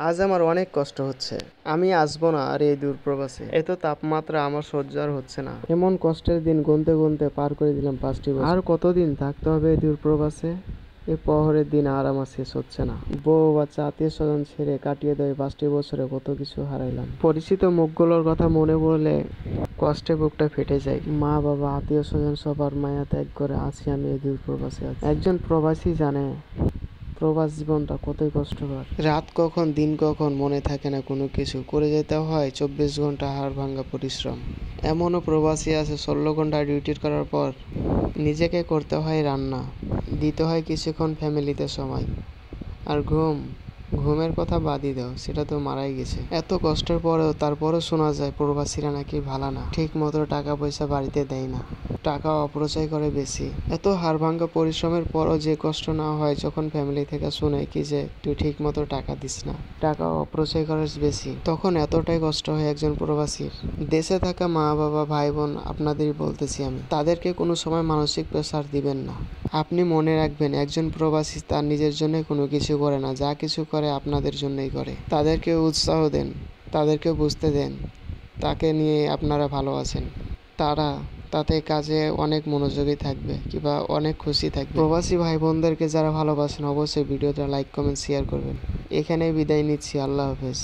আজ আমার অনেক কষ্ট হচ্ছে। আমি আসবো না আর এই দূরপ্রবাসে। এত তাপমাত্রা আমার সহ্য আর হচ্ছে না। এমন কষ্টের দিন গুনতে গুনতে পার করে দিলাম 5টি বছর। আর কতদিন থাকতে হবে এই দূরপ্রবাসে? এই প্রহরের দিন আর আমার শেষ হচ্ছে না। বউ বাচ্চা আত্মীয় স্বজন ছেড়ে কাটিয়ে দেয় 5টি বছরে কত কিছু হারাইলাম। পরিচিত মুখগুলোর কথা মনে পড়লে কষ্টে বুকটা ফেটে যায়। মা বাবা আত্মীয় স্বজন সবার মায়া ত্যাগ করে আছি আমি এই দূরপ্রবাসে আছি। একজন প্রবাসী জানে প্রবাস জীবনটা কতই কষ্টকর। রাত কখন দিন কখন মনে থাকে না কোনো কিছু, করে যেতে হয় 24 ঘন্টা হাড় ভাঙা পরিশ্রম। এমনও প্রবাসী আছে 16 ঘন্টা ডিউটি করার পর নিজেকে করতে হয় রান্না, দিতে হয় কিছুক্ষণ ফ্যামিলিতে সময়। আর ঘুমের কথা বাদই দাও, সেটা তো মারাই গেছে। এত কষ্টের পরেও তারপরও শোনা যায় প্রবাসীরা নাকি ভালো না, ঠিক মতো টাকা পয়সা বাড়িতে দেয় না, টাকা অপচয় করে বেশি। এত হাড়ভাঙ্গা পরিশ্রমের পরও যে কষ্ট না হয় যখন ফ্যামিলি থেকে শুনে কি যে তুই ঠিক মতো টাকা দিস না, টাকা অপচয় করিস বেশি, তখন এতটাই কষ্ট হয় একজন প্রবাসীর। দেশে থাকা মা বাবা ভাই বোন আপনাদেরই বলতেছি আমি, তাদেরকে কোনো সময় মানসিক প্রেসার দিবেন না। আপনি মনে রাখবেন একজন প্রবাসী তার নিজের জন্য কোনো কিছু করে না, যা কিছু করে আপনাদের জন্যই করে। তাদেরকে উৎসাহ দেন, তাদেরকে বুঝতে দেন তাকে নিয়ে আপনারা ভালো আছেন। তারা তাতে কাজে অনেক মনোযোগী থাকবে কিংবা অনেক খুশি থাকবে। প্রবাসী ভাই বোনদেরকে যারা ভালোবাসেন অবশ্যই ভিডিওটা লাইক কমেন্ট শেয়ার করবেন। এখানেই বিদায় নিচ্ছি, আল্লাহ হাফেজ।